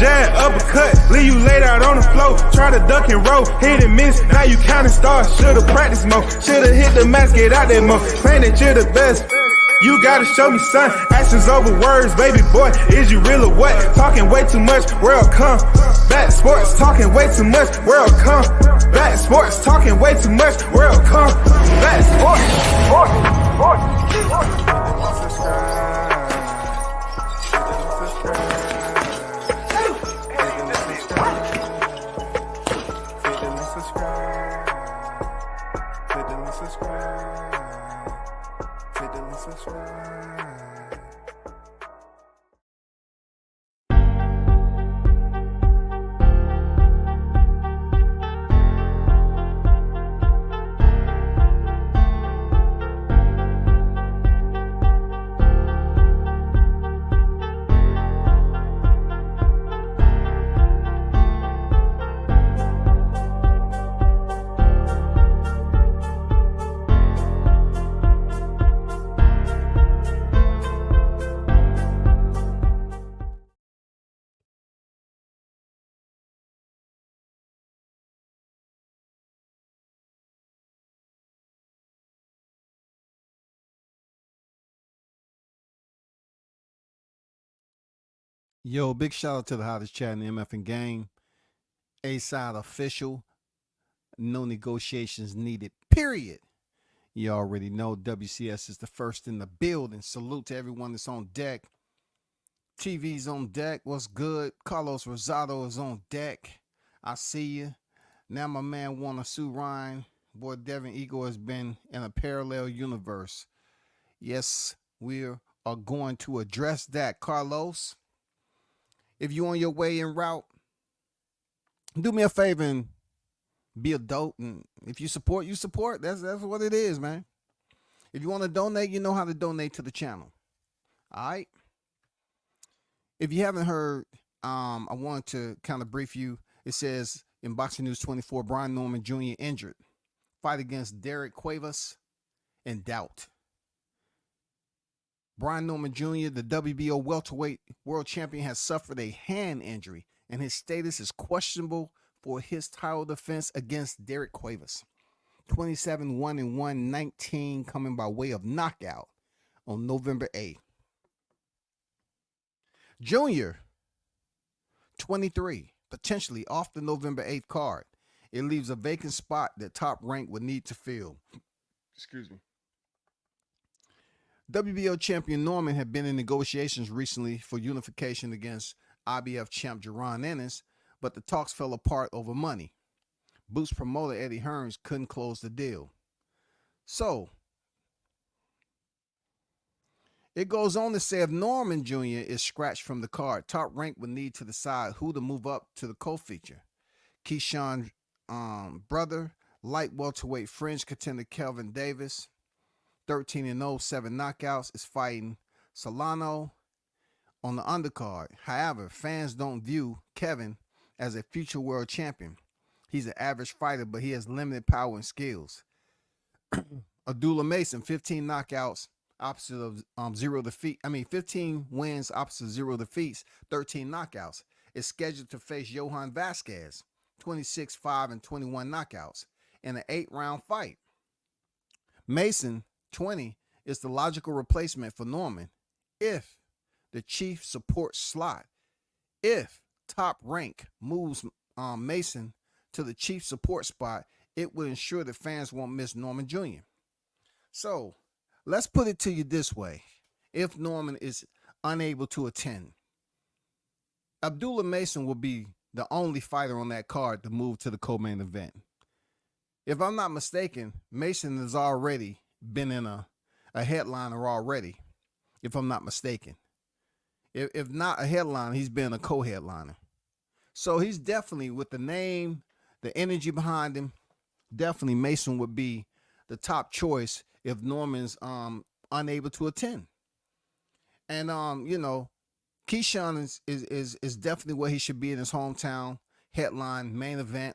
jab, uppercut, leave you laid out on the floor. Try to duck and roll, hit and miss, now you counting stars. Should've practiced more, should've hit the mask, get out there more. Claim that you're the best. You gotta show me, son. Actions over words, baby boy. Is you real or what? Talking way too much, world come. Back sports, talking way too much, world come. Back sports, talking way too much, world come. Back Yo, big shout out to the hottest chat in the MF game. A-Side official. No negotiations needed, period. You already know WCS is the first in the building. Salute to everyone that's on deck. TV's on deck. What's good? Carlos Rosado is on deck. I see you. Now my man Warner Sue Ryan. Boy, Devin Eagle has been in a parallel universe. Yes, we are going to address that, Carlos. If you're on your way en route, do me a favor and be a dope. And if you support, you support. That's what it is, man. If you want to donate, you know how to donate to the channel. All right. If you haven't heard, I wanted to kind of brief you. It says in Boxing News 24, Brian Norman Jr. injured. Fight against Derek Cuevas in doubt. Brian Norman Jr., the WBO welterweight world champion, has suffered a hand injury, and his status is questionable for his title defense against Derek Cuevas. 27-1-1, 19 coming by way of knockout on November 8th. Junior, 23, potentially off the November 8th card. It leaves a vacant spot that Top Rank would need to fill. Excuse me. WBO champion Norman had been in negotiations recently for unification against IBF champ Jaron Ennis, but the talks fell apart over money. Boots promoter Eddie Hearns couldn't close the deal. So, it goes on to say if Norman Jr. is scratched from the card, Top Rank would need to decide who to move up to the co-feature. Keyshawn brother, light welterweight fringe contender Kelvin Davis, 13-0, 7 knockouts, is fighting Solano on the undercard. However, fans don't view Kevin as a future world champion. He's an average fighter, but he has limited power and skills. Abdullah Mason, 15 knockouts, opposite of 0 defeat. 15 wins, opposite of 0 defeats, 13 knockouts. Is scheduled to face Johan Vasquez, 26-5 and 21 knockouts, in an 8-round fight. Mason, 20, is the logical replacement for Norman if the chief support slot. If Top Rank moves Mason to the chief support spot, it will ensure that fans won't miss Norman Jr. So let's put it to you this way. If Norman is unable to attend, Abdullah Mason will be the only fighter on that card to move to the co-main event. If I'm not mistaken, Mason has already been in a headliner already, if I'm not mistaken. If not a headliner, he's been a co-headliner. So he's definitely, with the name, the energy behind him, definitely Mason would be the top choice if Norman's unable to attend. And Keyshawn is definitely where he should be in his hometown, headline, main event,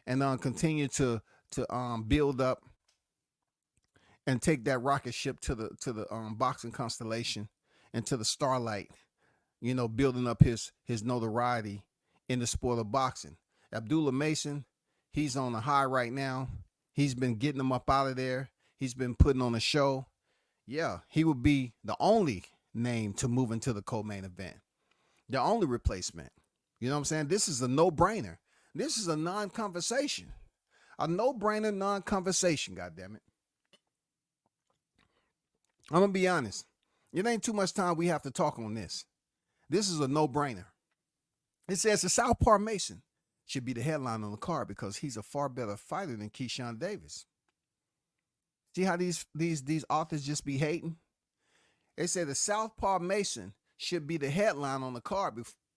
and continue to build up and take that rocket ship to the boxing constellation and to the starlight building up his notoriety in the sport of boxing. Abdullah Mason, he's on a high right now. He's been getting them up out of there. He's been putting on a show. Yeah, he would be the only name to move into the co-main event. The only replacement. You know what I'm saying? This is a no-brainer. This is a non-conversation. A no-brainer non-conversation, goddammit. I'm going to be honest. It ain't too much time we have to talk on this. This is a no-brainer. It says the Southpaw Mason should be the headline on the card because he's a far better fighter than Keyshawn Davis. See how these authors just be hating? They say the Southpaw Mason should be the headline on the card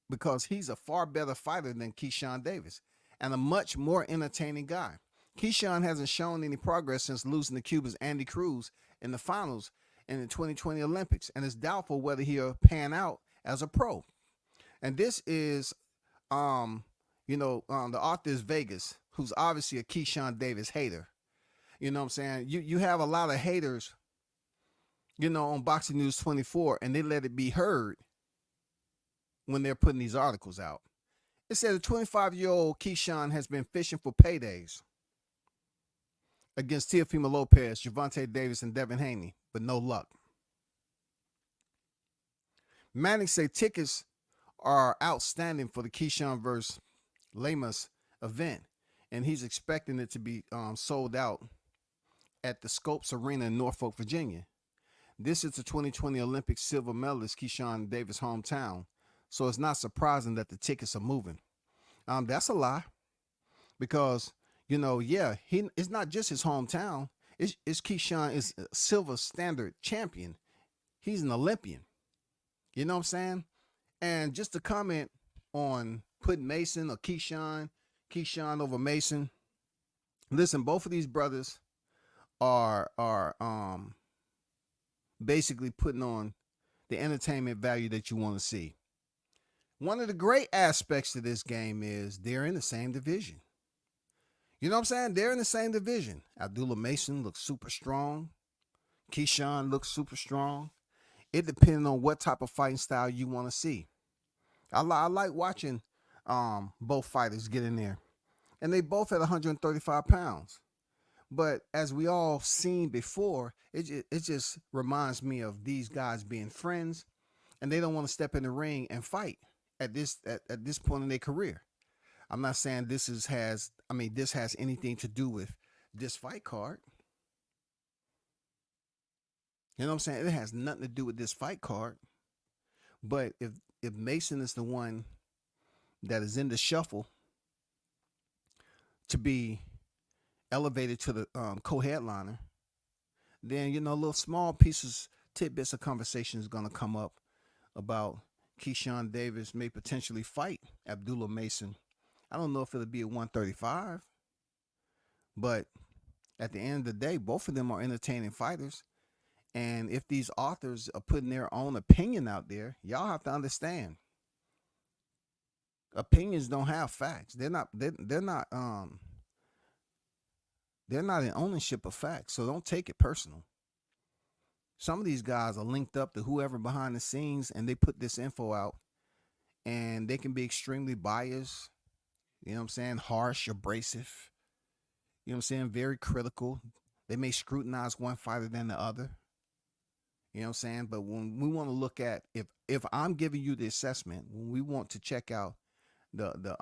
because he's a far better fighter than Keyshawn Davis and a much more entertaining guy. Keyshawn hasn't shown any progress since losing to Cuba's Andy Cruz in the finals in the 2020 Olympics, and it's doubtful whether he'll pan out as a pro. And this is, the author is Vegas, who's obviously a Keyshawn Davis hater. You know what I'm saying? You have a lot of haters, on Boxing News 24, and they let it be heard when they're putting these articles out. It said a 25-year-old Keyshawn has been fishing for paydays against Teofimo Lopez, Gervonta Davis, and Devin Haney, but no luck. Manning say tickets are outstanding for the Keyshawn versus Lamas event, and he's expecting it to be sold out at the Scopes Arena in Norfolk, Virginia. This is the 2020 Olympic silver medalist Keyshawn Davis' hometown, so it's not surprising that the tickets are moving. That's a lie, because it's not just his hometown. It's Keyshawn is a silver standard champion. He's an Olympian. You know what I'm saying? And just to comment on putting Mason or Keyshawn over Mason. Listen, both of these brothers are basically putting on the entertainment value that you want to see. One of the great aspects of this game is they're in the same division. You know what I'm saying? They're in the same division. Abdullah Mason looks super strong. Keyshawn looks super strong. It depends on what type of fighting style you want to see. I like watching both fighters get in there. And they both at 135 pounds. But as we all seen before, it just reminds me of these guys being friends, and they don't want to step in the ring and fight at this point in their career. I'm not saying this has anything to do with this fight card. You know what I'm saying? It has nothing to do with this fight card. But if Mason is the one that is in the shuffle to be elevated to the co-headliner, then little small tidbits of conversation is going to come up about Keyshawn Davis may potentially fight Abdullah Mason. I don't know if it'll be at 135, but at the end of the day, both of them are entertaining fighters. And if these authors are putting their own opinion out there, y'all have to understand, opinions don't have facts. They're not in ownership of facts, so don't take it personal. Some of these guys are linked up to whoever behind the scenes, and they put this info out, and they can be extremely biased, you know what I'm saying, harsh, abrasive, you know what I'm saying, very critical. They may scrutinize one fighter than the other, you know what I'm saying. But when we want to look at, if I'm giving you the assessment, when we want to check out the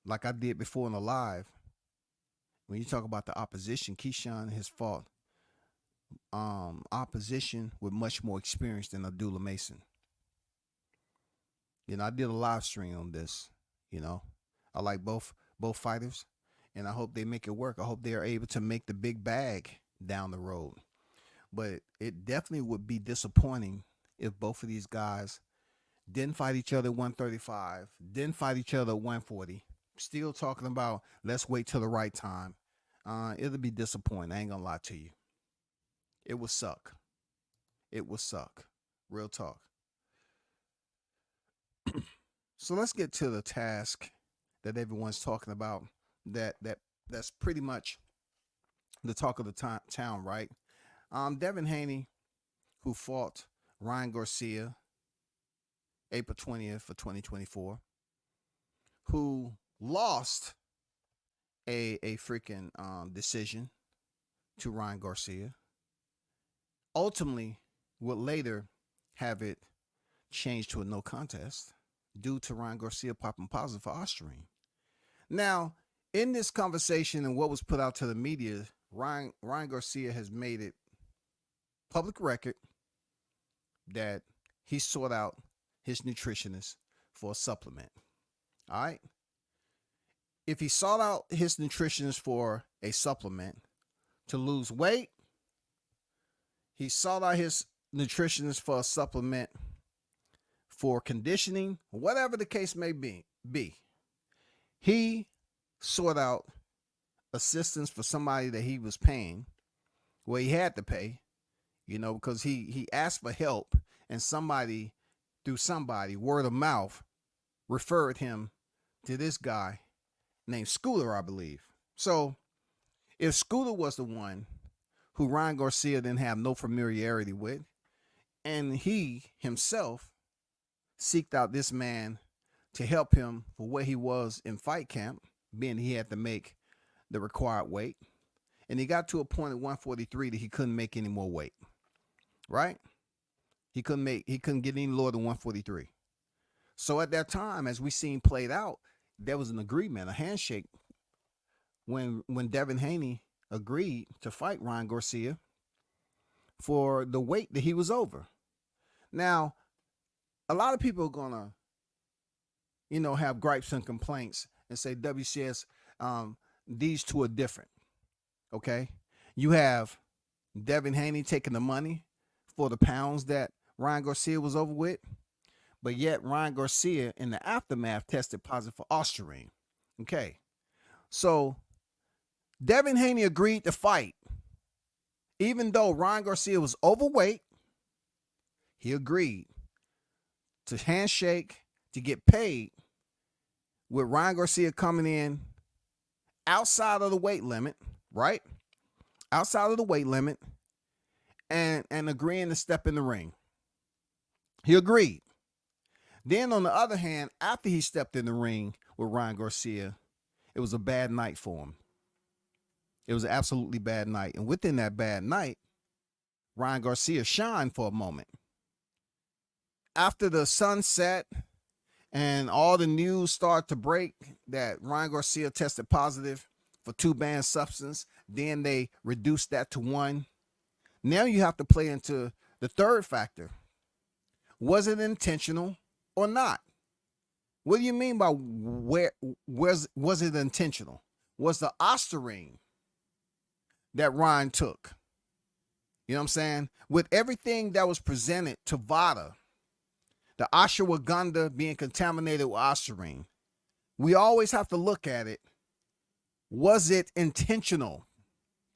like I did before in the live, when you talk about the opposition, Keyshawn has fought opposition with much more experience than Abdullah Mason. I did a live stream on this. I like both fighters, and I hope they make it work. I hope they are able to make the big bag down the road. But it definitely would be disappointing if both of these guys didn't fight each other at 135, didn't fight each other at 140, still talking about let's wait till the right time. It'll be disappointing. I ain't gonna lie to you. It would suck. It would suck. Real talk. So let's get to the task that everyone's talking about. That's pretty much the talk of the town, right? Devin Haney, who fought Ryan Garcia, April 20th of 2024, who lost a freaking decision to Ryan Garcia. Ultimately, would later have it changed to a no contest due to Ryan Garcia popping positive for Ostarine. Now, in this conversation and what was put out to the media, Ryan Garcia has made it public record that he sought out his nutritionist for a supplement. All right. If he sought out his nutritionist for a supplement to lose weight, he sought out his nutritionist for a supplement for conditioning, whatever the case may be. He sought out assistance for somebody that he was paying, well, he had to pay, because he asked for help, and somebody, through somebody, word of mouth, referred him to this guy named Scooter, I believe. So if Scooter was the one who Ryan Garcia didn't have no familiarity with, and he himself seeked out this man to help him for where he was in fight camp, being he had to make the required weight, and he got to a point at 143 that he couldn't make any more weight, right? He couldn't get any lower than 143. So at that time, as we seen played out, there was an agreement, a handshake, when Devin Haney agreed to fight Ryan Garcia for the weight that he was over. Now, a lot of people are gonna, have gripes and complaints and say, WCS, these two are different. Okay, you have Devin Haney taking the money for the pounds that Ryan Garcia was over with, but yet Ryan Garcia in the aftermath tested positive for Ostarine. Okay, so Devin Haney agreed to fight, even though Ryan Garcia was overweight. He agreed to handshake to get paid, with Ryan Garcia coming in outside of the weight limit, right? Outside of the weight limit, and agreeing to step in the ring. He agreed. Then on the other hand, after he stepped in the ring with Ryan Garcia, it was a bad night for him. It was an absolutely bad night. And within that bad night, Ryan Garcia shined for a moment. After the sun set and all the news started to break that Ryan Garcia tested positive for 2 banned substances, then they reduced that to 1. Now you have to play into the third factor. Was it intentional or not? What do you mean by was it intentional? Was the Ostarine that Ryan took, you know what I'm saying, with everything that was presented to VADA, the ashwagandha being contaminated with Ostarine, we always have to look at it. Was it intentional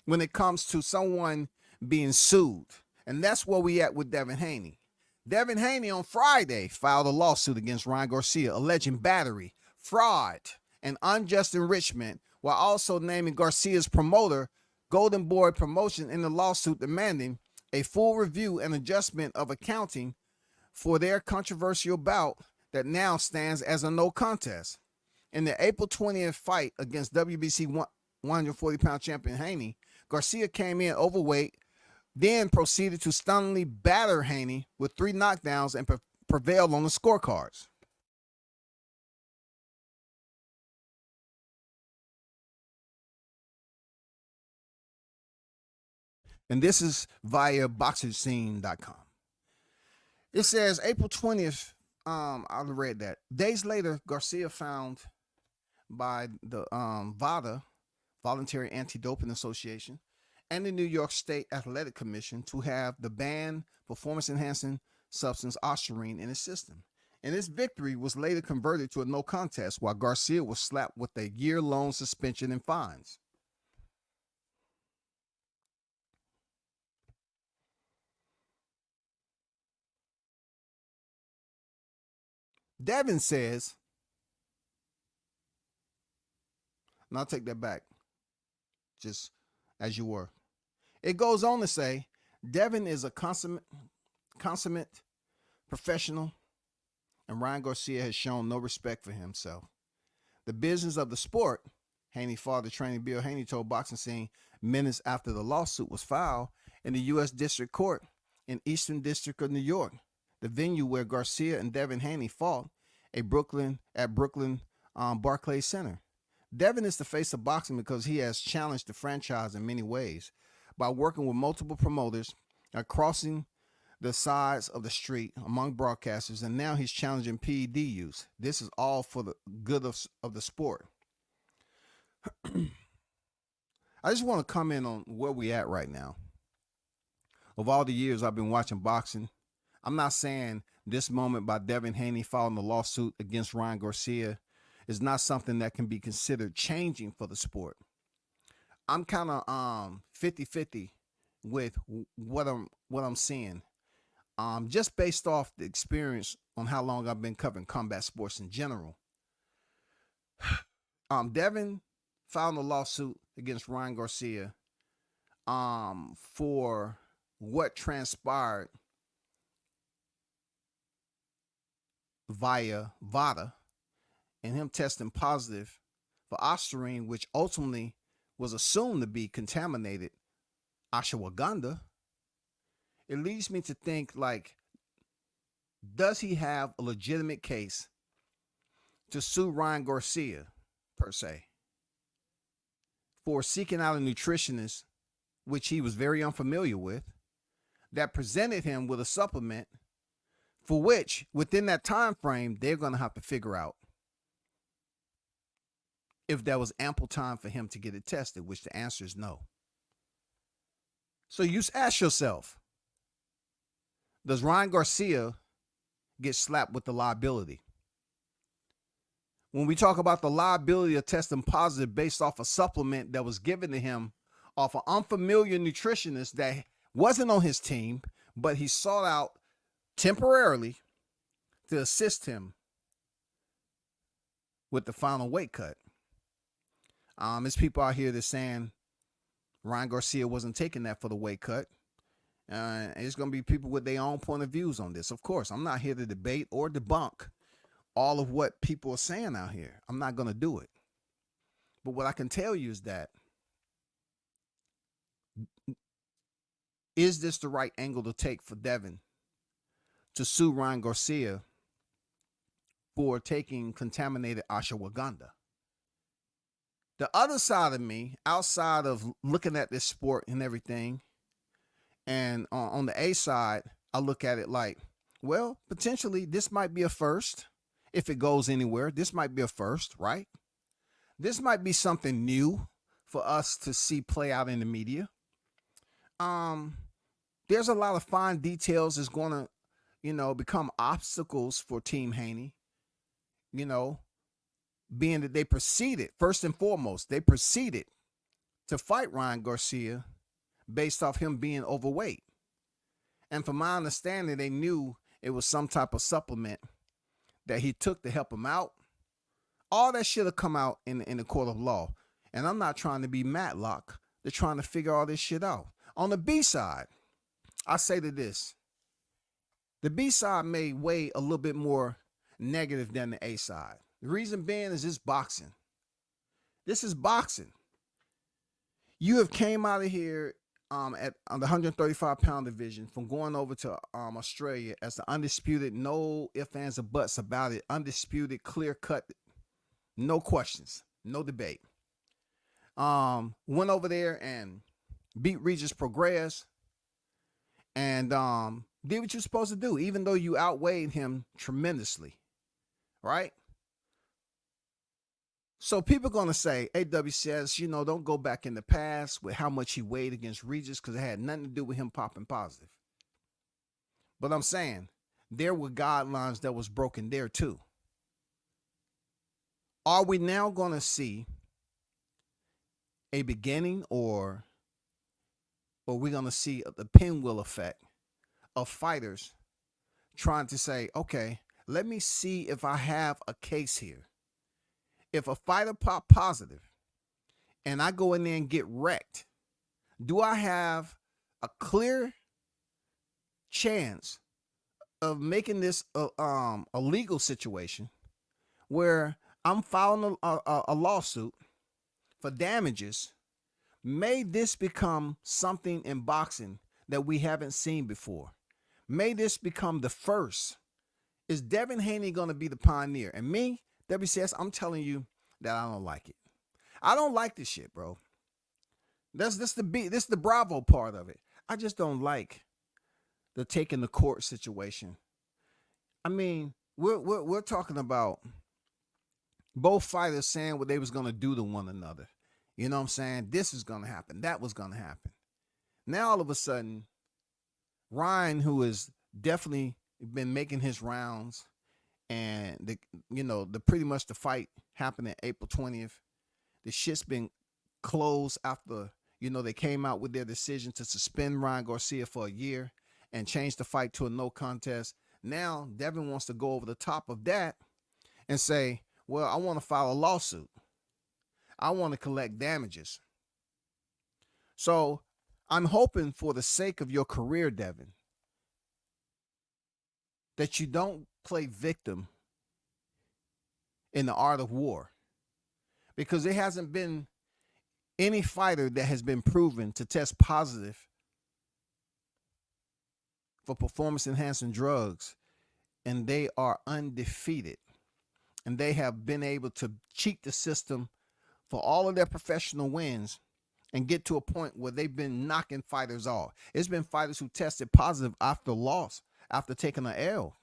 when it comes to someone being sued? And that's where we at with Devin Haney. Devin Haney on Friday filed a lawsuit against Ryan Garcia alleging battery, fraud, and unjust enrichment, while also naming Garcia's promoter, Golden Boy Promotion, in the lawsuit, demanding a full review and adjustment of accounting for their controversial bout that now stands as a no contest. In the April 20th fight against WBC 140-pound champion Haney, Garcia came in overweight, then proceeded to stunningly batter Haney with 3 knockdowns and prevailed on the scorecards. And this is via boxerscene.com. It says April 20th, I read that. Days later, Garcia found by the VADA, Voluntary Anti-Doping Association, and the New York State Athletic Commission to have the banned performance-enhancing substance Ostarine in his system. And this victory was later converted to a no contest, while Garcia was slapped with a year-long suspension and fines. Devin says, and I'll take that back, just as you were. It goes on to say, Devin is a consummate consummate professional, and Ryan Garcia has shown no respect for himself. The business of the sport, Haney father training Bill Haney told Boxing Scene minutes after the lawsuit was filed in the U.S. District Court in Eastern District of New York, the venue where Garcia and Devin Haney fought at Brooklyn Barclays Center. Devin is the face of boxing because he has challenged the franchise in many ways by working with multiple promoters and crossing the sides of the street among broadcasters, and now he's challenging PED use. This is all for the good of the sport. I just want to comment on where we at right now. Of all the years I've been watching boxing, I'm not saying this moment by Devin Haney filing the lawsuit against Ryan Garcia is not something that can be considered changing for the sport. I'm kind of 50-50 with what I'm seeing. Just based off the experience on how long I've been covering combat sports in general. Devin filed a lawsuit against Ryan Garcia for what transpired via VADA and him testing positive for ostarine, which ultimately was assumed to be contaminated ashwagandha. It leads me to think, like, does he have a legitimate case to sue Ryan Garcia, per se, for seeking out a nutritionist, which he was very unfamiliar with, that presented him with a supplement for which, within that time frame, they're going to have to figure out if there was ample time for him to get it tested, which the answer is no. So you ask yourself, does Ryan Garcia get slapped with the liability? When we talk about the liability of testing positive based off a supplement that was given to him off an unfamiliar nutritionist that wasn't on his team, but he sought out temporarily to assist him with the final weight cut. There's people out here that's saying Ryan Garcia wasn't taking that for the weight cut. It's going to be people with their own point of views on this. Of course, I'm not here to debate or debunk all of what people are saying out here. I'm not going to do it. But what I can tell you is that, is this the right angle to take for Devin to sue Ryan Garcia for taking contaminated ashwagandha? The other side of me, outside of looking at this sport and everything, and on the A side, I look at it like, well, potentially this might be a first. If it goes anywhere, this might be a first, right? This might be something new for us to see play out in the media. There's a lot of fine details that's going to, become obstacles for Team Haney, being that they proceeded, first and foremost, they proceeded to fight Ryan Garcia based off him being overweight. And from my understanding, they knew it was some type of supplement that he took to help him out. All that should have come out in the court of law. And I'm not trying to be Matlock. They're trying to figure all this shit out. On the B side, I say to this, the B side may weigh a little bit more negative than the A side. The reason being is this boxing. This is boxing. You have came out of here on the 135-pound division from going over to Australia as the undisputed, no ifs, ands, or buts about it, undisputed, clear-cut, no questions, no debate. Went over there and beat Regis Prograis and did what you're supposed to do, even though you outweighed him tremendously, right? So people are going to say, AW says, don't go back in the past with how much he weighed against Regis because it had nothing to do with him popping positive. But I'm saying there were guidelines that was broken there too. Are we now going to see a beginning or are we going to see the pinwheel effect of fighters trying to say, okay, let me see if I have a case here. If a fighter pop positive and I go in there and get wrecked, do I have a clear chance of making this a legal situation where I'm filing a lawsuit for damages, may this become something in boxing that we haven't seen before. May this become the first. Is Devin Haney going to be the pioneer? And me, WCS, I'm telling you that I don't like it. I don't like this shit, bro. This the Bravo part of it. I just don't like the taking the court situation. I mean, we're talking about both fighters saying what they was gonna do to one another. You know what I'm saying? This is gonna happen. That was gonna happen. Now all of a sudden, Ryan, who has definitely been making his rounds, and the pretty much the fight happened at April 20th. The shit's been closed after they came out with their decision to suspend Ryan Garcia for a year and change the fight to a no contest. Now Devin wants to go over the top of that and say, well, I want to file a lawsuit. I want to collect damages. So I'm hoping, for the sake of your career, Devin, that you don't play victim in the art of war, because there hasn't been any fighter that has been proven to test positive for performance enhancing drugs, and they are undefeated, and they have been able to cheat the system for all of their professional wins and get to a point where they've been knocking fighters off. It's been fighters who tested positive after loss, after taking an L.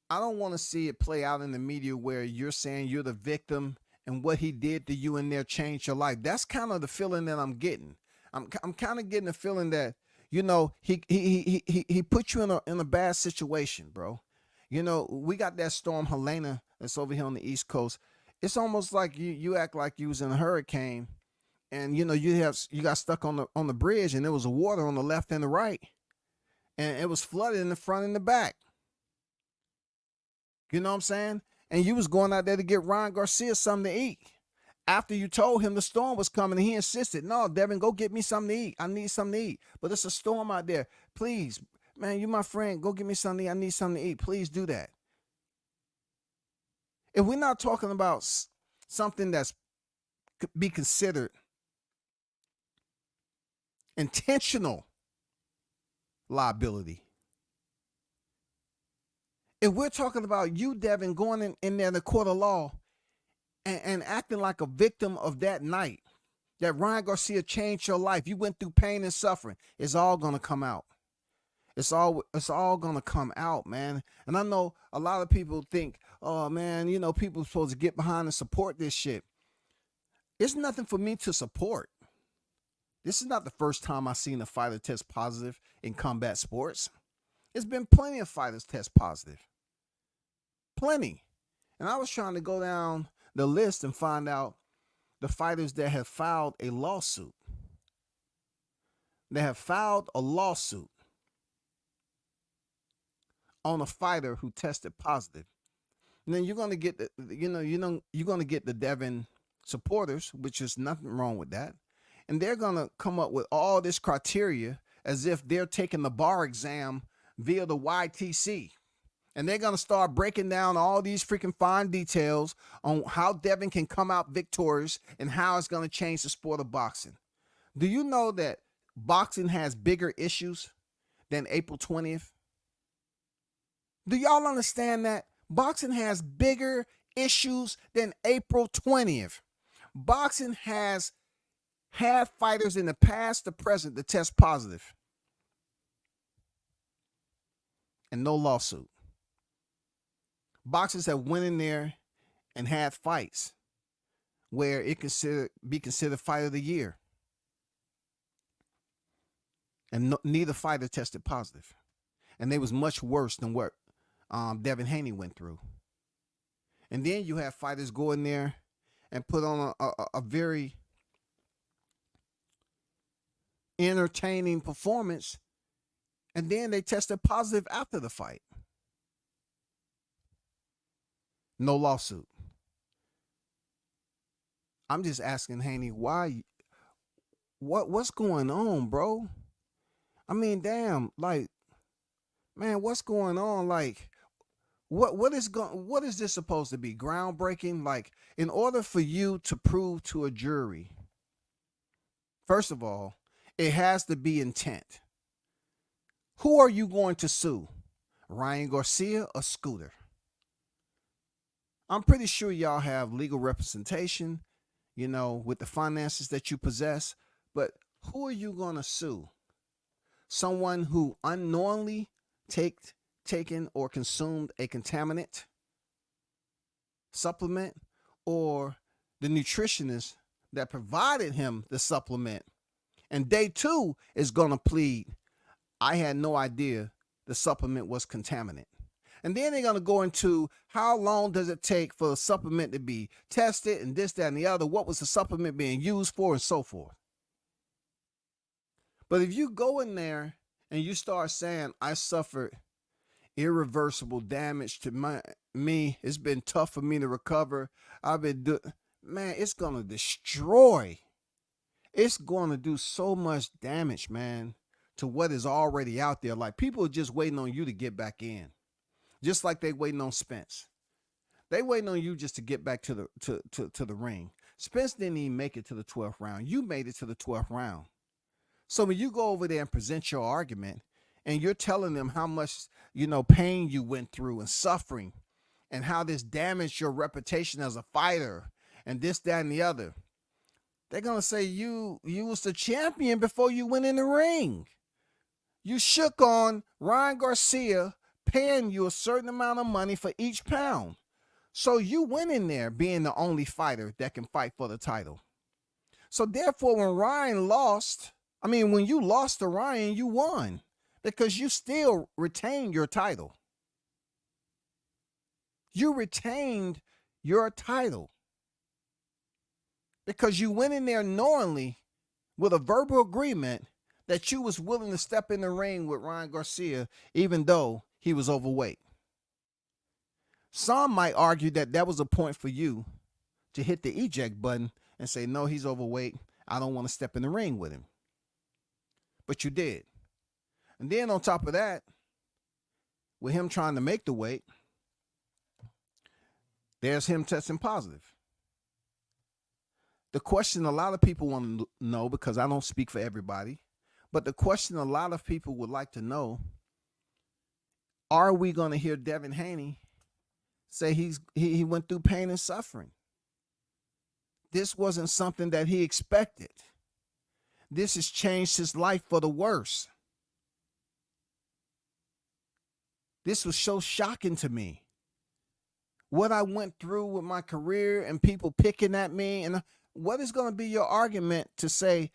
I don't want to see it play out in the media where you're saying you're the victim and what he did to you in there changed your life. That's kind of the feeling that I'm getting. I'm kind of getting the feeling that he put you in a bad situation, bro. We got that storm Helena that's over here on the East Coast. It's almost like you act like you was in a hurricane, and you got stuck on the bridge, and there was water on the left and the right, and it was flooded in the front and the back. You know what I'm saying? And you was going out there to get Ryan Garcia something to eat. After you told him the storm was coming, and he insisted, no, Devin, go get me something to eat. I need something to eat. But it's a storm out there. Please, man, you my friend. Go get me something to eat. I need something to eat. Please do that. If we're not talking about something that's could be considered intentional liability, if we're talking about you, Devin, going in there in the court of law and acting like a victim of that night, that Ryan Garcia changed your life, you went through pain and suffering, it's all going to come out. It's all going to come out, man. And I know a lot of people think, oh, man, people are supposed to get behind and support this shit. It's nothing for me to support. This is not the first time I've seen a fighter test positive in combat sports. There's been plenty of fighters test positive. Plenty. And I was trying to go down the list and find out the fighters that have filed a lawsuit. They have filed a lawsuit on a fighter who tested positive. And then you're going to get you're going to get the Devin supporters, which is nothing wrong with that. And they're going to come up with all this criteria as if they're taking the bar exam via the YTC. And they're going to start breaking down all these freaking fine details on how Devin can come out victorious and how it's going to change the sport of boxing. Do you know that boxing has bigger issues than April 20th? Do y'all understand that? Boxing has bigger issues than April 20th. Boxing has had fighters in the past, the present, that test positive. And no lawsuit. Boxers have went in there and had fights where it be considered fight of the year. And neither fighter tested positive. And they was much worse than what Devin Haney went through. And then you have fighters go in there and put on a very entertaining performance, and then they tested positive after the fight. No lawsuit. I'm just asking Haney, why? What's going on, bro? I mean, damn, like, Man, what's going on? Like, what is this supposed to be? Groundbreaking? Like, in order for you to prove to a jury, first of all, it has to be intent. Who are you going to sue? Ryan Garcia or Scooter? I'm pretty sure y'all have legal representation, with the finances that you possess, but who are you going to sue? Someone who unknowingly taken or consumed a contaminant supplement, or the nutritionist that provided him the supplement, and day two is going to plead, I had no idea the supplement was contaminant. And then they're going to go into how long does it take for a supplement to be tested and this, that, and the other. What was the supplement being used for and so forth. But if you go in there and you start saying, I suffered irreversible damage to me, it's been tough for me to recover. Man, it's going to destroy. It's going to do so much damage, man, to what is already out there. Like, people are just waiting on you to get back in. Just like they waiting on Spence. They waiting on you just to get back to the ring. Spence didn't even make it to the 12th round. You made it to the 12th round. So when you go over there and present your argument and you're telling them how much, pain you went through and suffering and how this damaged your reputation as a fighter and this, that, and the other, they're going to say you was the champion before you went in the ring. You shook on Ryan Garcia paying you a certain amount of money for each pound. So you went in there being the only fighter that can fight for the title. So therefore, when you lost to Ryan, you won because you still retained your title. You retained your title because you went in there knowingly with a verbal agreement that you was willing to step in the ring with Ryan Garcia, even though he was overweight. Some might argue that was a point for you to hit the eject button and say, no, he's overweight. I don't want to step in the ring with him. But you did. And then on top of that, with him trying to make the weight, there's him testing positive. The question a lot of people want to know, because I don't speak for everybody, but the question a lot of people would like to know, are we going to hear Devin Haney say he went through pain and suffering? This wasn't something that he expected. This has changed his life for the worse. This was so shocking to me. What I went through with my career and people picking at me, and what is going to be your argument to say,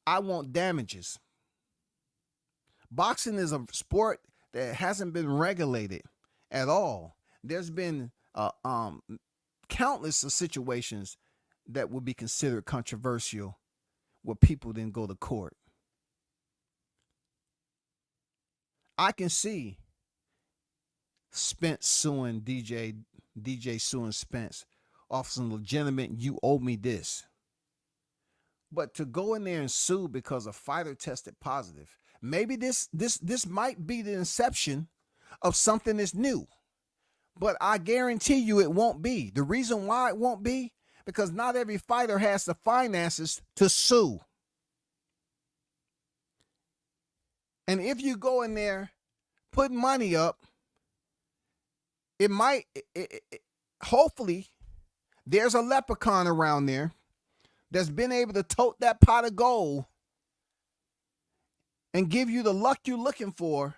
I want damages? Boxing is a sport that hasn't been regulated at all. There's been countless of situations that would be considered controversial where people didn't go to court. I can see Spence suing DJ suing Spence off some legitimate, you owe me this. But to go in there and sue because a fighter tested positive, maybe this might be the inception of something that's new. But I guarantee you it won't be. The reason why it won't be, because not every fighter has the finances to sue. And if you go in there, put money up, hopefully there's a leprechaun around there that's been able to tote that pot of gold and give you the luck you're looking for,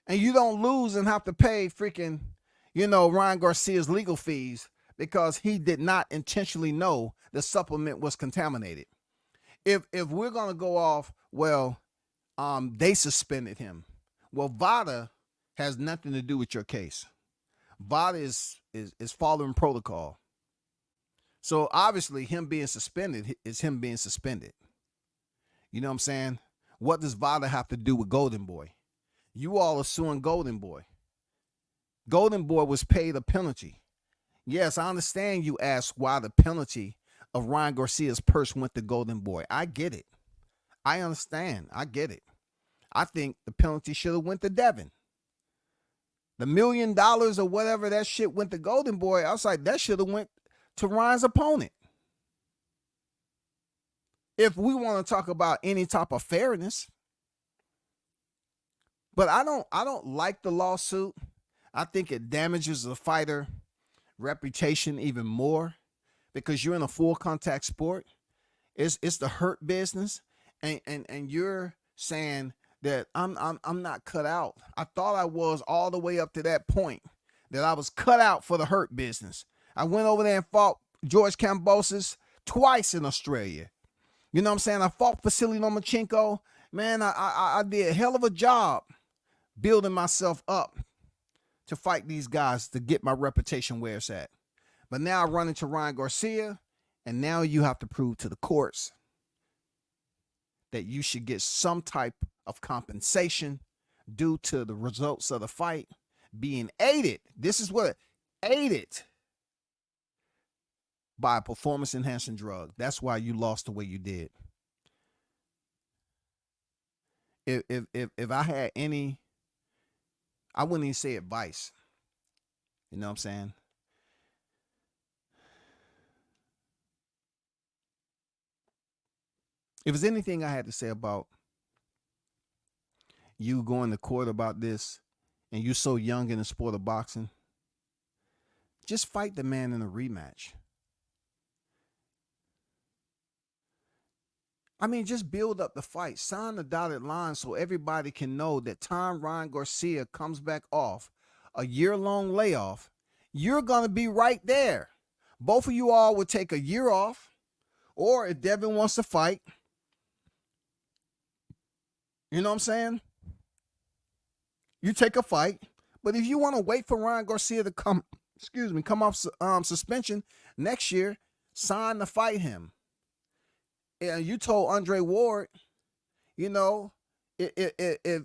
and you don't lose and have to pay freaking, Ryan Garcia's legal fees because he did not intentionally know the supplement was contaminated. If we're going to go off, they suspended him. Well, VADA has nothing to do with your case. VADA is following protocol. So obviously him being suspended is him being suspended. You know what I'm saying? What does VADA have to do with Golden Boy? You all are suing Golden Boy. Golden Boy was paid a penalty. Yes, I understand you asked why the penalty of Ryan Garcia's purse went to Golden Boy. I get it. I understand. I get it. I think the penalty should have went to Devin. The $1 million or whatever that shit went to Golden Boy, I was like, that should have went to Ryan's opponent. If we want to talk about any type of fairness. But I don't like the lawsuit. I think it damages the fighter reputation even more because you're in a full contact sport. It's the hurt business. And you're saying that I'm not cut out. I thought I was all the way up to that point that I was cut out for the hurt business. I went over there and fought George Kambosos twice in Australia. You know what I'm saying? I fought Vasily Lomachenko. Man, I did a hell of a job building myself up to fight these guys to get my reputation where it's at. But now I run into Ryan Garcia, and now you have to prove to the courts that you should get some type of compensation due to the results of the fight being aided. This is what aided by a performance-enhancing drug. That's why you lost the way you did. If I had any, I wouldn't even say advice. You know what I'm saying? If there's anything I had to say about you going to court about this and you're so young in the sport of boxing, just fight the man in a rematch. I mean, just build up the fight. Sign the dotted line so everybody can know that time Ryan Garcia comes back off a year-long layoff, you're going to be right there. Both of you all would take a year off, or if Devin wants to fight, you know what I'm saying? You take a fight. But if you want to wait for Ryan Garcia to come off suspension next year, sign to fight him. And you told Andre Ward, you know, if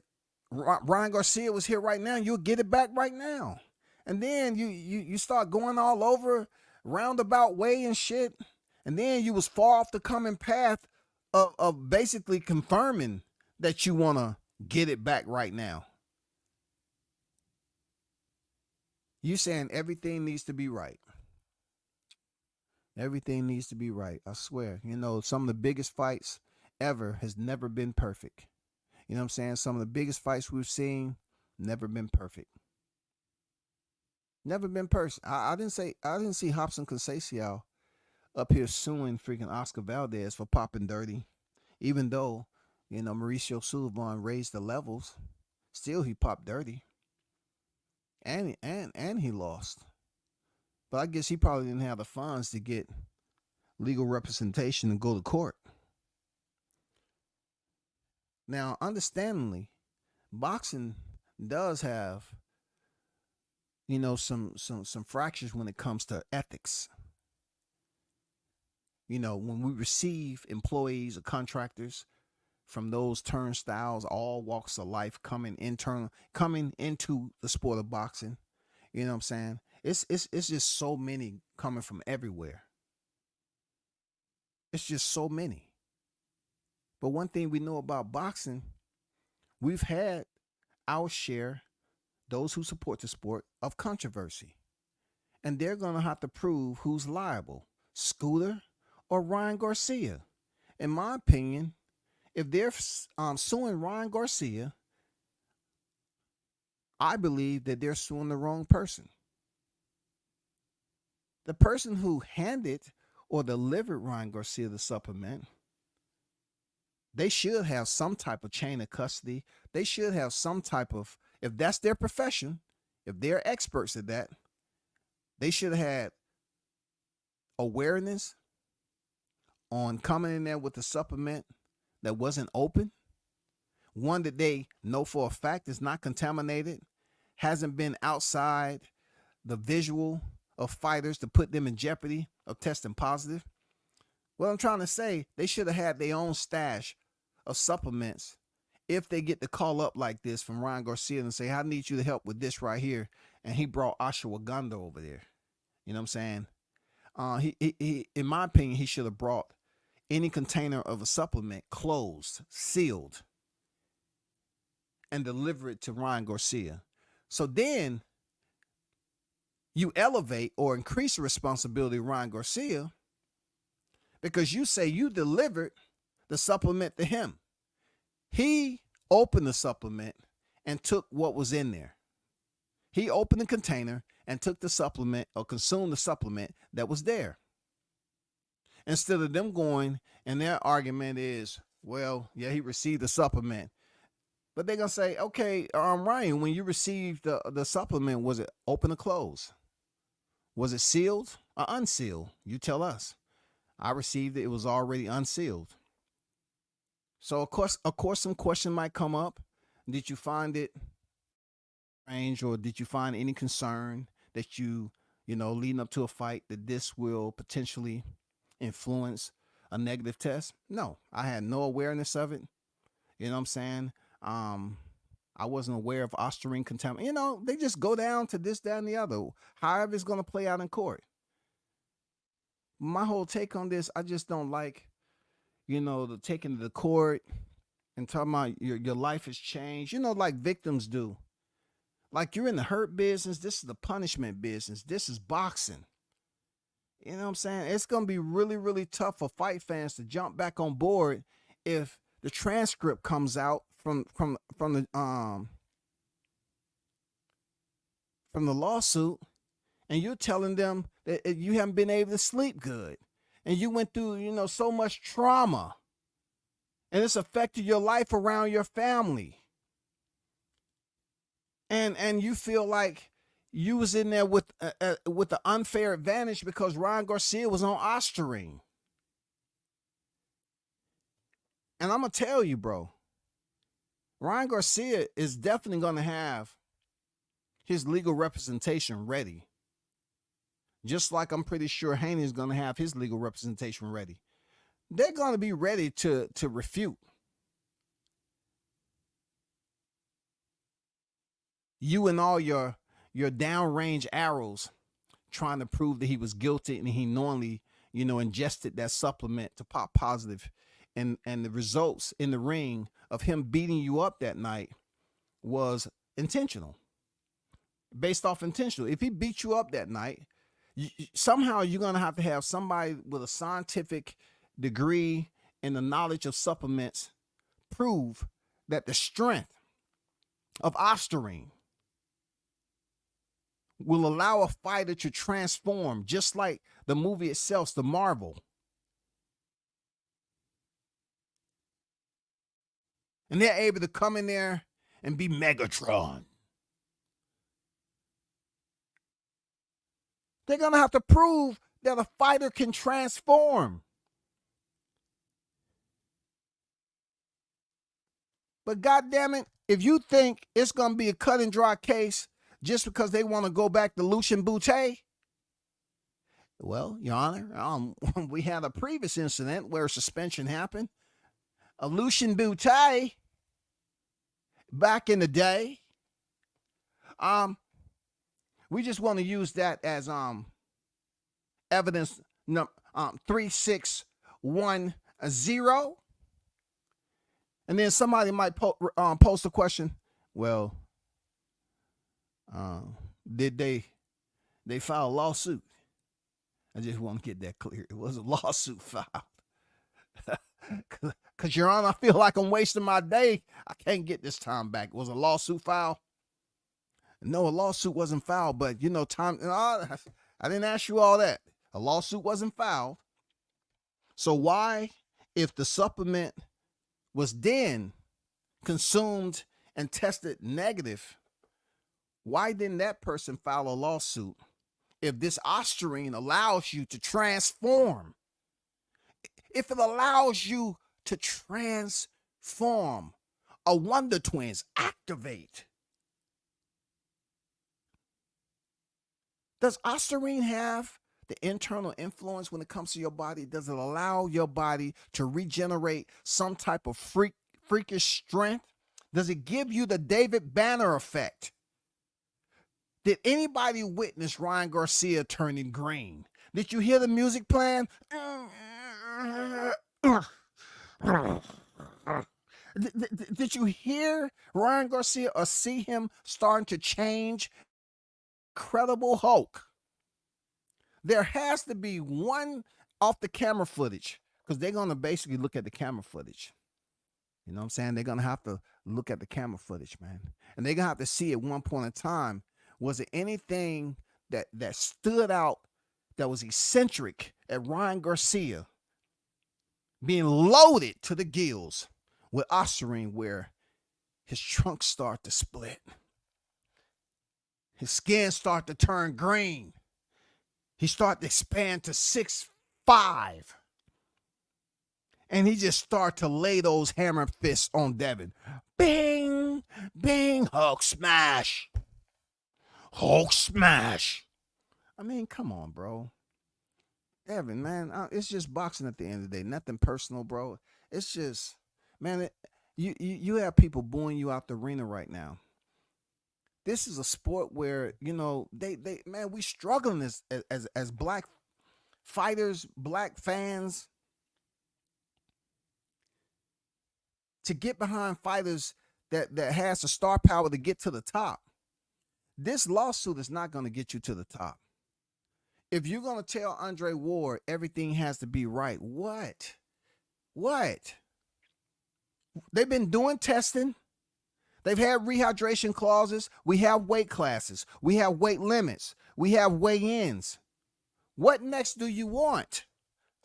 Ryan Garcia was here right now, you'll get it back right now. And then you start going all over roundabout way and shit. And then you was far off the coming path of basically confirming that you want to get it back right now. You saying everything needs to be right. Everything needs to be right. I swear. You know, some of the biggest fights ever has never been perfect. You know what I'm saying? Some of the biggest fights we've seen, never been perfect. Never been perfect. I didn't see Robson Conceição up here suing freaking Oscar Valdez for popping dirty. Even though, you know, Mauricio Sullivan raised the levels, still he popped dirty. And he lost. But I guess he probably didn't have the funds to get legal representation and go to court. Now, understandably, boxing does have, you know, some fractures when it comes to ethics. You know, when we receive employees or contractors from those turnstiles, all walks of life coming into the sport of boxing, you know what I'm saying? It's just so many coming from everywhere. It's just so many. But one thing we know about boxing, we've had our share, those who support the sport, of controversy. And they're going to have to prove who's liable, Scooter or Ryan Garcia. In my opinion, if they're suing Ryan Garcia, I believe that they're suing the wrong person. The person who handed or delivered Ryan Garcia the supplement, they should have some type of chain of custody. They should have some type of, if that's their profession, if they're experts at that, they should have had awareness on coming in there with a supplement that wasn't open, one that they know for a fact is not contaminated, hasn't been outside the visual of fighters to put them in jeopardy of testing positive. What I'm trying to say, they should have had their own stash of supplements if they get the call up like this from Ryan Garcia and say, I need you to help with this right here. And he brought ashwagandha over there. You know what I'm saying? He in my opinion, he should have brought any container of a supplement closed, sealed, and deliver it to Ryan Garcia. So then you elevate or increase the responsibility of Ryan Garcia because you say you delivered the supplement to him. He opened the supplement and took what was in there. He opened the container and took the supplement or consumed the supplement that was there. Instead of them going and their argument is, well, yeah, he received the supplement. But they're going to say, okay, Ryan, when you received the supplement, was it open or closed? Was it sealed or unsealed? You tell us. I received it. It was already unsealed. So, of course, some question might come up. Did you find it strange, or did you find any concern that you know, leading up to a fight, that this will potentially influence a negative test? No, I had no awareness of it. You know what I'm saying? I wasn't aware of Ostarine contamination. You know, they just go down to this, that, and the other. However it's going to play out in court. My whole take on this, I just don't like, you know, the taking to the court and talking about your life has changed. You know, like victims do. Like, you're in the hurt business. This is the punishment business. This is boxing. You know what I'm saying? It's going to be really, really tough for fight fans to jump back on board if the transcript comes out from the lawsuit, and you're telling them that you haven't been able to sleep good, and you went through, you know, so much trauma, and it's affected your life around your family, and you feel like you was in there with the unfair advantage because Ryan Garcia was on Ostarine. And I'm going to tell you, bro, Ryan Garcia is definitely going to have his legal representation ready. Just like I'm pretty sure Haney is going to have his legal representation ready. They're going to be ready to refute. You and all your downrange arrows trying to prove that he was guilty and he knowingly, you know, ingested that supplement to pop positive. And the results in the ring of him beating you up that night was intentional, based off intentional. If he beat you up that night, somehow you're going to have somebody with a scientific degree and the knowledge of supplements prove that the strength of Ostarine will allow a fighter to transform, just like the movie itself, The Marvel. And they're able to come in there and be Megatron. They're going to have to prove that a fighter can transform. But goddamn it, if you think it's going to be a cut and dry case just because they want to go back to Lucian Bute, well, Your Honor, we had a previous incident where suspension happened. A Lucian Bute, back in the day, we just want to use that as evidence 3610. And then somebody might post a question, well, did they file a lawsuit? I just want to get that clear. It was a lawsuit filed. Because, Your Honor, I feel like I'm wasting my day. I can't get this time back. Was a lawsuit filed? No, a lawsuit wasn't filed, but, you know, I didn't ask you all that. A lawsuit wasn't filed. So why, if the supplement was then consumed and tested negative, why didn't that person file a lawsuit if this Ostarine allows you to transform? If it allows you to transform, a Wonder Twins activate. Does Ostarine have the internal influence when it comes to your body? Does it allow your body to regenerate some type of freakish strength? Does it give you the David Banner effect? Did anybody witness Ryan Garcia turning green? Did you hear the music playing? Did you hear Ryan Garcia or see him starting to change? Incredible Hulk. There has to be one off the camera footage, because they're going to basically look at the camera footage. You know what I'm saying? They're going to have to look at the camera footage, man. And they're going to have to see at one point in time, was it anything that stood out that was eccentric at Ryan Garcia being loaded to the gills with Ostarine, where his trunk start to split. His skin start to turn green. He start to expand to 6'5". And he just start to lay those hammer fists on Devin. Bing, bing, Hulk smash. Hulk smash. I mean, come on, bro. Devin, man, it's just boxing at the end of the day. Nothing personal, bro. It's just, man, you have people booing you out the arena right now. This is a sport where, you know, they man, we struggling as black fighters, black fans, to get behind fighters that has the star power to get to the top. This lawsuit is not going to get you to the top. If you're going to tell Andre Ward everything has to be right, what? They've been doing testing. They've had rehydration clauses. We have weight classes. We have weight limits. We have weigh-ins. What next do you want?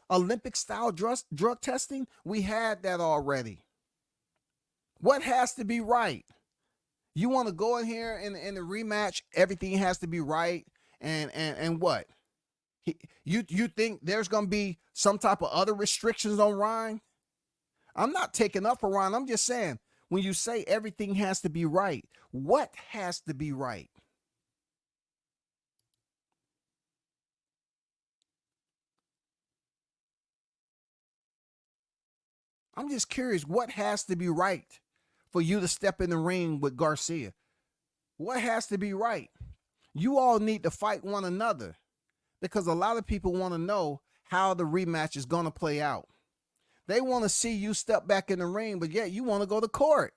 Olympic-style drug testing? We had that already. What has to be right? You want to go in here in the rematch, everything has to be right, and what? You think there's going to be some type of other restrictions on Ryan? I'm not taking up for Ryan. I'm just saying, when you say everything has to be right, what has to be right? I'm just curious, what has to be right for you to step in the ring with Garcia? What has to be right? You all need to fight one another, because a lot of people want to know how the rematch is going to play out. They want to see you step back in the ring, but yet you want to go to court.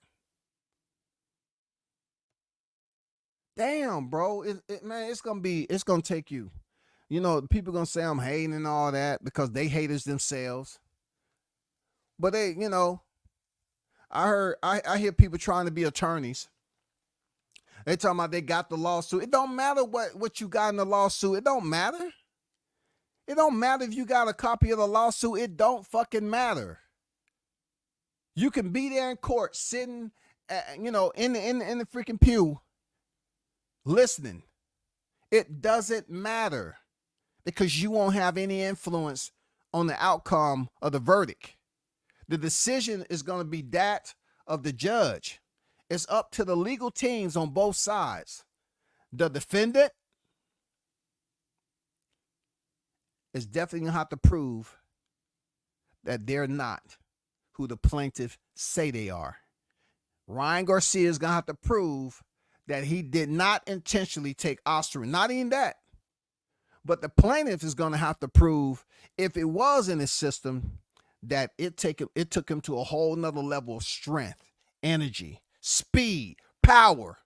Damn, bro. Man, it's going to take you. You know, people going to say I'm hating and all that because they haters themselves. But they, you know, I hear people trying to be attorneys. They talking about they got the lawsuit. It don't matter what you got in the lawsuit. It don't matter. It don't matter if you got a copy of the lawsuit. It don't fucking matter. You can be there in court, sitting, you know, in the freaking pew, listening. It doesn't matter, because you won't have any influence on the outcome of the verdict. The decision is going to be that of the judge. It's up to the legal teams on both sides. The defendant is definitely going to have to prove that they're not who the plaintiff say they are. Ryan Garcia is going to have to prove that he did not intentionally take Ostarine. Not even that. But the plaintiff is going to have to prove, if it was in his system, that it took him to a whole nother level of strength, energy, speed, power.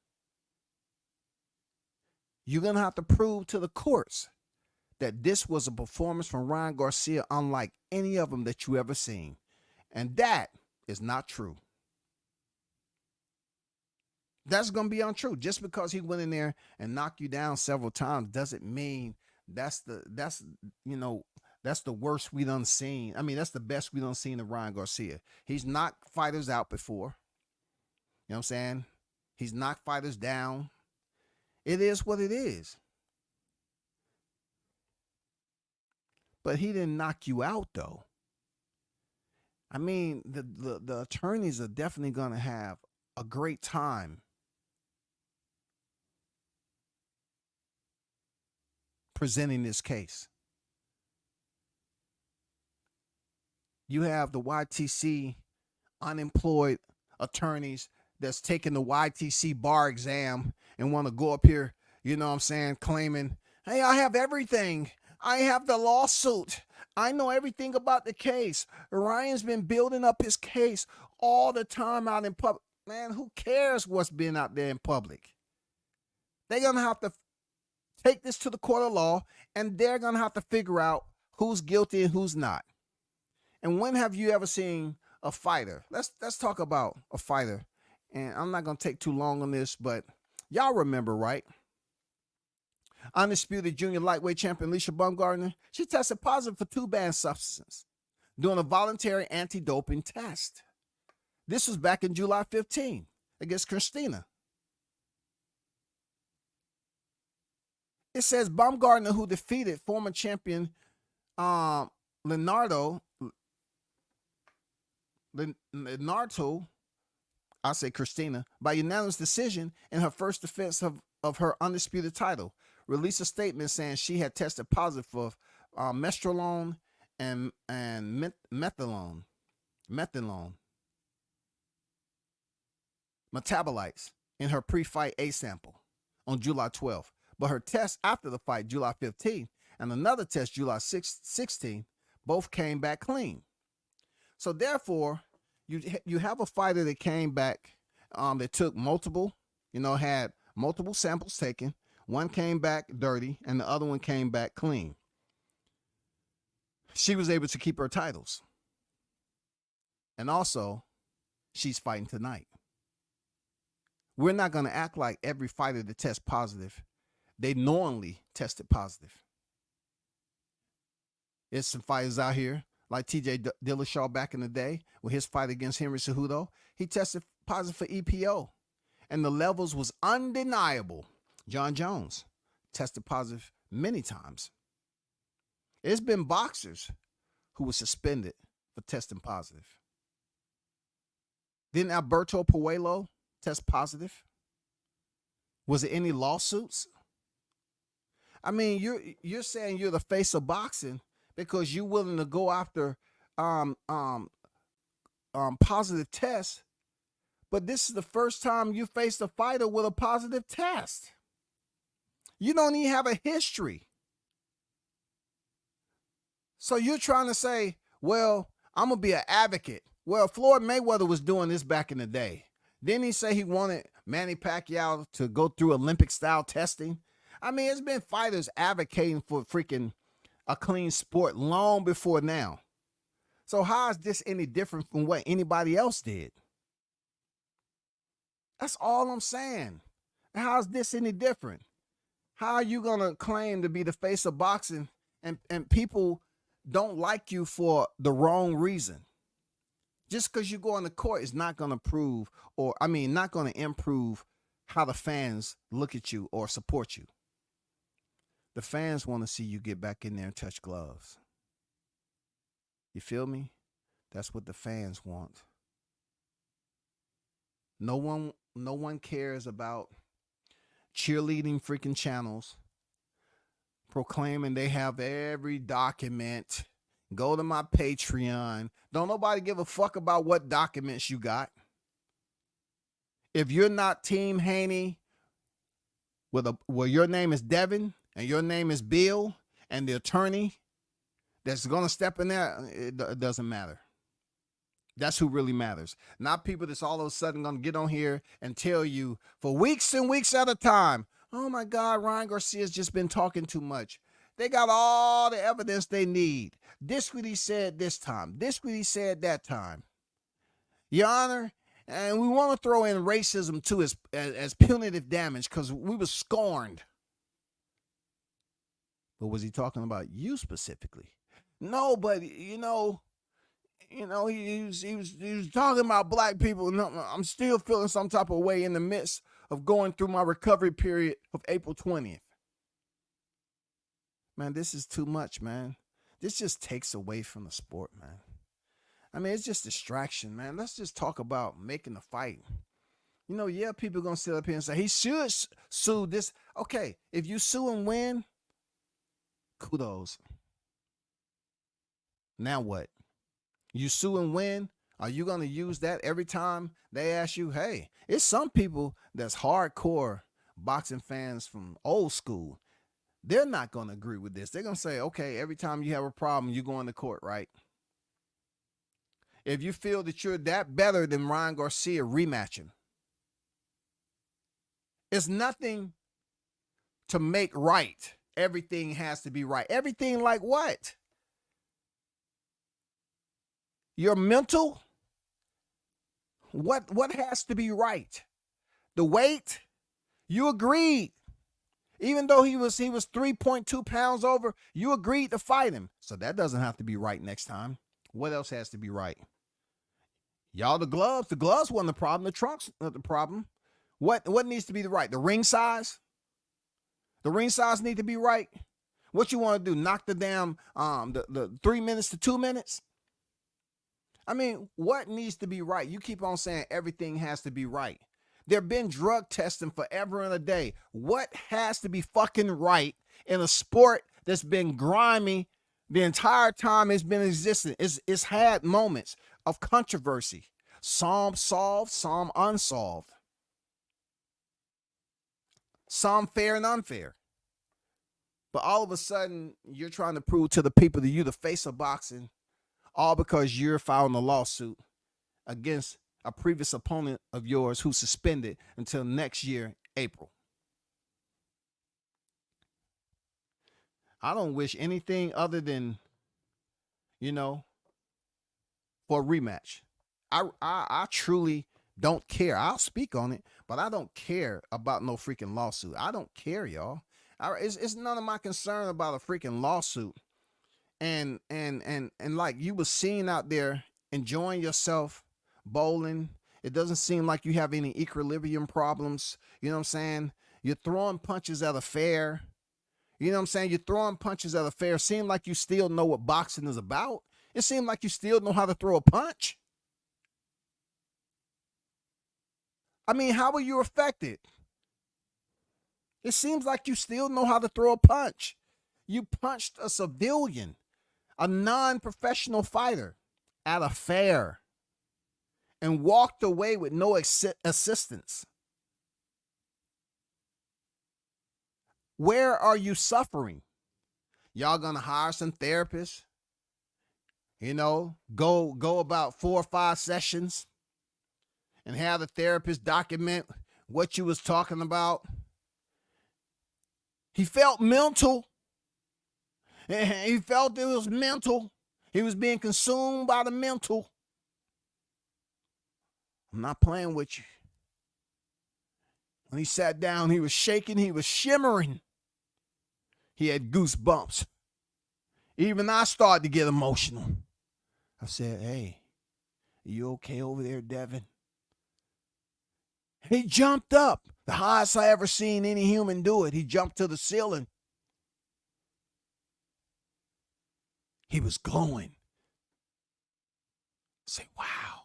You're going to have to prove to the courts that this was a performance from Ryan Garcia unlike any of them that you ever seen. And that is not true. That's going to be untrue. Just because he went in there and knocked you down several times doesn't mean that's the worst we done seen. I mean, that's the best we done seen of Ryan Garcia. He's knocked fighters out before. You know what I'm saying? He's knocked fighters down. It is what it is. But he didn't knock you out, though. I mean, the attorneys are definitely going to have a great time presenting this case. You have the YTC unemployed attorneys that's taking the YTC bar exam and want to go up here, you know what I'm saying, claiming, hey, I have everything. I have the lawsuit. I know everything about the case. Ryan's been building up his case all the time out in public. Man, who cares what's been out there in public? They're going to have to take this to the court of law, and they're going to have to figure out who's guilty and who's not. And when have you ever seen a fighter? Let's talk about a fighter. And I'm not going to take too long on this, but y'all remember, right? Undisputed junior lightweight champion Alicia Baumgardner, she tested positive for 2 banned substances during a voluntary anti-doping test. This was back in July 15 against Christina. It says Baumgardner, who defeated former champion Leonardo, I'll say Christina, by unanimous decision in her first defense of her undisputed title, released a statement saying she had tested positive for mestrolone and methadone metabolites in her pre-fight A sample on July 12th. But her test after the fight, July 15th, and another test, July 16th, both came back clean. So therefore, you have a fighter that came back, that took multiple, had multiple samples taken. One came back dirty, and the other one came back clean. She was able to keep her titles. And also, she's fighting tonight. We're not going to act like every fighter that tests positive, they knowingly tested positive. There's some fighters out here, like TJ Dillashaw back in the day, with his fight against Henry Cejudo. He tested positive for EPO, and the levels was undeniable. John Jones tested positive many times. It's been boxers who were suspended for testing positive. Didn't Alberto Puello test positive? Was there any lawsuits? I mean, you're saying you're the face of boxing because you're willing to go after positive tests, but this is the first time you faced a fighter with a positive test. You don't even have a history. So you're trying to say, well, I'm going to be an advocate. Well, Floyd Mayweather was doing this back in the day. Didn't he say he wanted Manny Pacquiao to go through Olympic-style testing? I mean, it's been fighters advocating for freaking a clean sport long before now. So how is this any different from what anybody else did? That's all I'm saying. How is this any different? How are you going to claim to be the face of boxing and people don't like you for the wrong reason? Just because you go on the court is not going to prove, not going to improve how the fans look at you or support you. The fans want to see you get back in there and touch gloves. You feel me? That's what the fans want. No one cares about cheerleading freaking channels proclaiming they have every document. Go to my Patreon. Don't nobody give a fuck about what documents you got. If you're not Team Haney, where your name is Devin and your name is Bill, and the attorney that's going to step in there, it doesn't matter. That's who really matters. Not people that's all of a sudden going to get on here and tell you for weeks and weeks at a time, oh my God, Ryan Garcia's just been talking too much. They got all the evidence they need. This what he said this time. This what he said that time. Your Honor, and we want to throw in racism too as punitive damage because we were scorned. But was he talking about you specifically? No, but he was talking about black people. No, I'm still feeling some type of way in the midst of going through my recovery period of April 20th. Man, this is too much, man. This just takes away from the sport, man. I mean, it's just distraction, man. Let's just talk about making the fight. People are going to sit up here and say, he should sue this. Okay, if you sue and win, kudos. Now what? You sue and win? Are you going to use that every time they ask you, hey, it's some people that's hardcore boxing fans from old school. they're not going to agree with this. They're going to say, okay, every time you have a problem, you go into court, right? If you feel that you're that better than Ryan Garcia, rematch him. It's nothing to make right. Everything has to be right. Everything like what? Your mental? What has to be right? The weight? You agreed. Even though he was 3.2 pounds over, you agreed to fight him. So that doesn't have to be right next time. What else has to be right? Y'all, the gloves wasn't the problem. The trunks not the problem. What needs to be the right? The ring size? The ring size need to be right. What you want to do? Knock the damn the 3 minutes to 2 minutes? I mean, what needs to be right? You keep on saying everything has to be right. There've been drug testing forever and a day. What has to be fucking right in a sport that's been grimy the entire time it's been existing? It's had moments of controversy. Some solved, some unsolved. Some fair and unfair. But all of a sudden, you're trying to prove to the people that you're the face of boxing, all because you're filing a lawsuit against a previous opponent of yours who's suspended until next year, April. I don't wish anything other than, for a rematch. I truly don't care. I'll speak on it, but I don't care about no freaking lawsuit. I don't care, y'all. It's none of my concern about a freaking lawsuit. And like you was seen out there enjoying yourself, bowling. It doesn't seem like you have any equilibrium problems. You know what I'm saying? You're throwing punches at a fair. You know what I'm saying? You're throwing punches at a fair. Seem like you still know what boxing is about. It seemed like you still know how to throw a punch. I mean, how were you affected? It seems like you still know how to throw a punch. You punched a civilian, a non-professional fighter at a fair, and walked away with no assistance. Where are you suffering? Y'all gonna hire some therapists? Go about 4 or 5 sessions and have the therapist document what you was talking about. He felt mental. He felt it was mental. He was being consumed by the mental. I'm not playing with you. When he sat down, he was shaking. He was shimmering. He had goosebumps. Even I started to get emotional. I said, hey, you okay over there, Devin? He jumped up. The highest I ever seen any human do it. He jumped to the ceiling. He was glowing. I say, wow.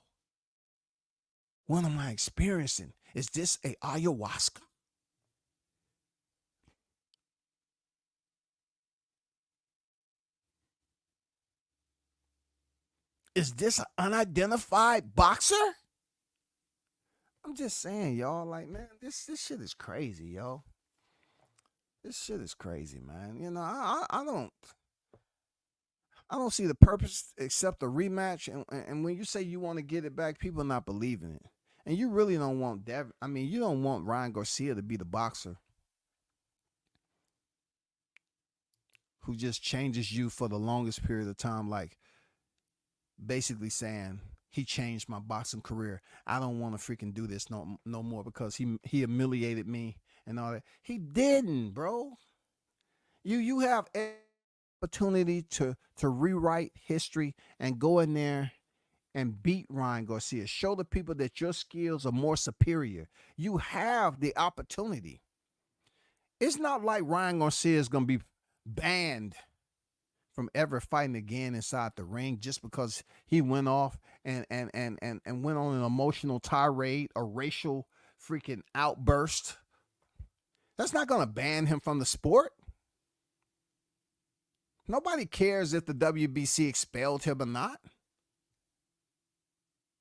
What am I experiencing? Is this a ayahuasca? Is this an unidentified boxer? I'm just saying, y'all, like, man, this shit is crazy, yo. This shit is crazy, man. I don't see the purpose except a rematch. And when you say you want to get it back, people are not believing it. And you really don't want Devin. I mean, you don't want Ryan Garcia to be the boxer who just changes you for the longest period of time, like basically saying, he changed my boxing career. I don't want to freaking do this no more because he humiliated me and all that. He didn't, bro. You have opportunity to rewrite history and go in there and beat Ryan Garcia. Show the people that your skills are more superior. You have the opportunity. It's not like Ryan Garcia is going to be banned from ever fighting again inside the ring just because he went off and went on an emotional tirade, a racial freaking outburst. That's not going to ban him from the sport. Nobody cares if the WBC expelled him or not.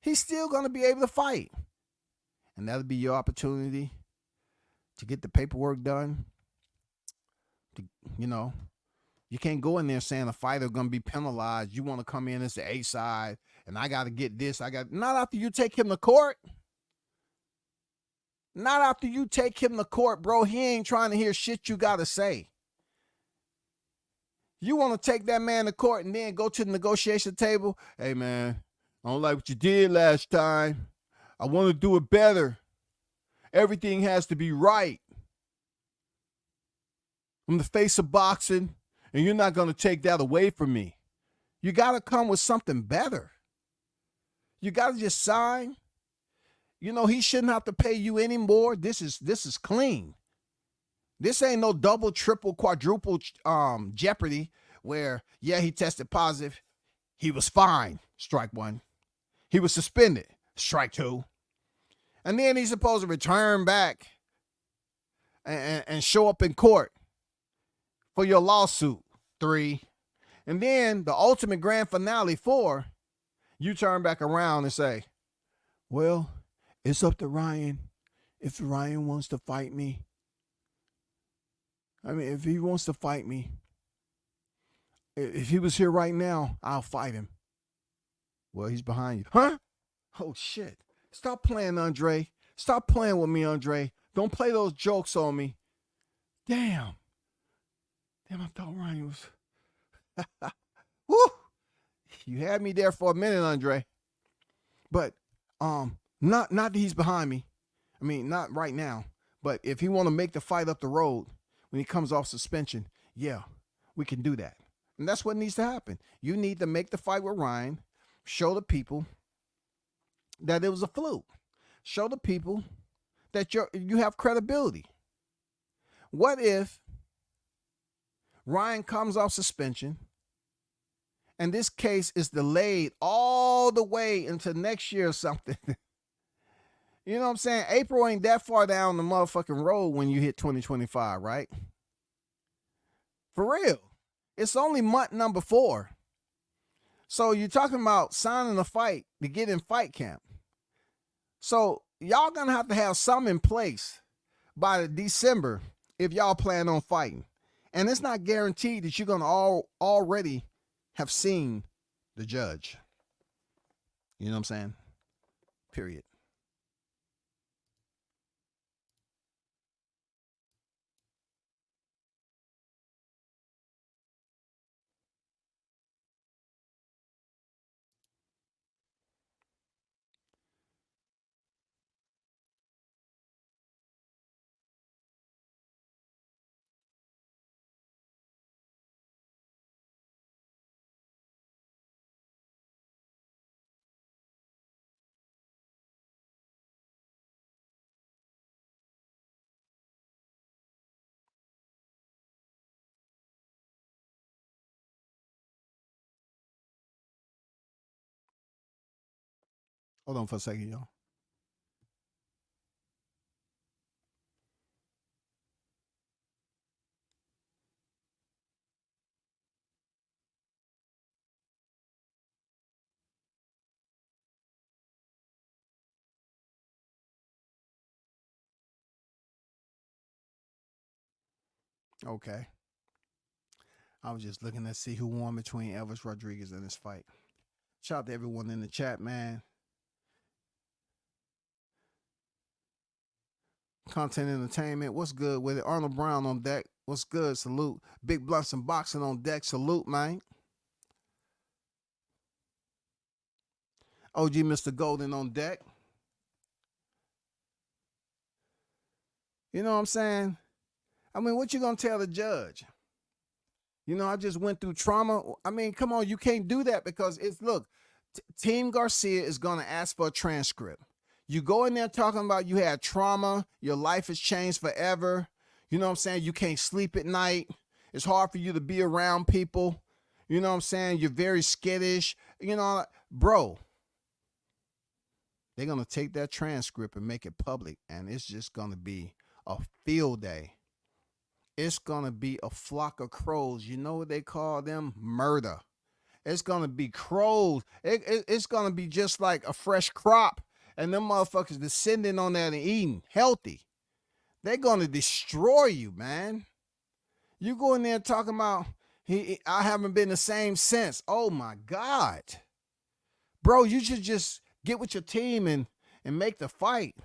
He's still going to be able to fight. And that'll be your opportunity to get the paperwork done, You know, you can't go in there saying a fighter going to be penalized. You want to come in as the A side, and I got to get this. Not after you take him to court. Not after you take him to court, bro. He ain't trying to hear shit you got to say. You want to take that man to court and then go to the negotiation table? Hey, man, I don't like what you did last time. I want to do it better. Everything has to be right. I'm the face of boxing, and you're not going to take that away from me. You got to come with something better. You got to just sign. You know, he shouldn't have to pay you anymore. This is clean. This ain't no double, triple, quadruple jeopardy where, yeah, he tested positive. He was fine. Strike one. He was suspended. Strike two. And then he's supposed to return back and show up in court for your lawsuit. 3. And then the ultimate grand finale 4, you turn back around and say, well, it's up to Ryan. If Ryan wants to fight me. I mean, if he wants to fight me, if he was here right now, I'll fight him. Well, he's behind you. Huh? Oh, shit. Stop playing, Andre. Stop playing with me, Andre. Don't play those jokes on me. Damn, I thought Ryan was... Woo! You had me there for a minute, Andre. But not that he's behind me. I mean, not right now. But if he want to make the fight up the road when he comes off suspension, yeah, we can do that. And that's what needs to happen. You need to make the fight with Ryan, show the people that it was a fluke. Show the people that you have credibility. What if Ryan comes off suspension and this case is delayed all the way into next year or something? You know what I'm saying? April ain't that far down the motherfucking road when you hit 2025, right? For real. It's only month number 4. So you're talking about signing a fight to get in fight camp. So y'all gonna have to have something in place by December if y'all plan on fighting. And it's not guaranteed that you're gonna already have seen the judge. You know what I'm saying? Period. Hold on for a second, y'all. Okay. I was just looking to see who won between Elvis Rodriguez and this fight. Shout out to everyone in the chat, man. Content Entertainment, what's good with it? Arnold Brown on deck, what's good? Salute. Big Blunts and Boxing on deck, salute, man. OG Mr. Golden on deck. You know what I'm saying? I mean, what you gonna tell the judge? You know, I just went through trauma. I mean, come on, you can't do that because it's, look, Team Garcia is gonna ask for a transcript. You go in there talking about you had trauma, your life has changed forever. You know what I'm saying? You can't sleep at night. It's hard for you to be around people. You know what I'm saying? You're very skittish. You know, bro, they're going to take that transcript and make it public, and it's just going to be a field day. It's going to be a flock of crows. You know what they call them? Murder. It's going to be crows. It's going to be just like a fresh crop. And them motherfuckers descending on that and eating healthy. They're going to destroy you, man. You go in there talking about I haven't been the same since. Oh my God. Bro, you should just get with your team and make the fight.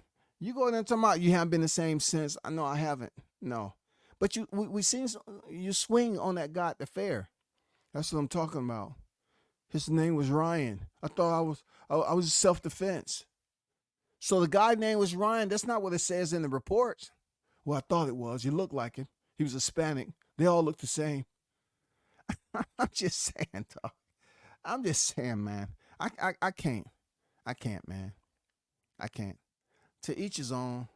You go in there talking about you haven't been the same since. I know I haven't. No. But we seen you swing on that guy at the fair. That's what I'm talking about. His name was Ryan. I thought I was self-defense. So the guy's name was Ryan. That's not what it says in the reports. Well, I thought it was. He looked like him. He was Hispanic. They all look the same. I'm just saying, dog. I'm just saying, man. I can't. I can't, man. I can't. To each his own.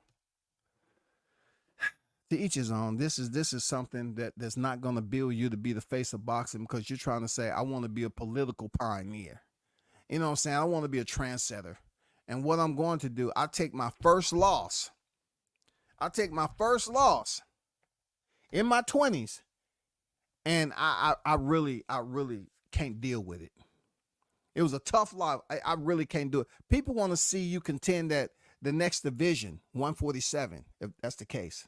To each his own. This is something that's not going to build you to be the face of boxing because you're trying to say, I want to be a political pioneer. You know what I'm saying? I want to be a trendsetter. And what I'm going to do, I take my first loss. I take my first loss in my 20s. And I really can't deal with it. It was a tough loss. I really can't do it. People want to see you contend at the next division, 147, if that's the case.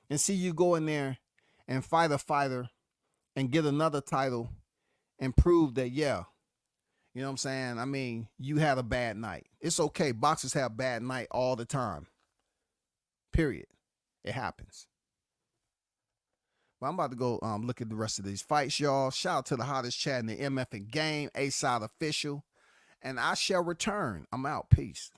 And see you go in there and fight a fighter and get another title and prove that, yeah, you know what I'm saying? I mean, you had a bad night. It's okay. Boxers have bad night all the time. Period. It happens. But I'm about to go look at the rest of these fights, y'all. Shout out to the hottest chat in the MF game, A-Side Official. And I shall return. I'm out. Peace.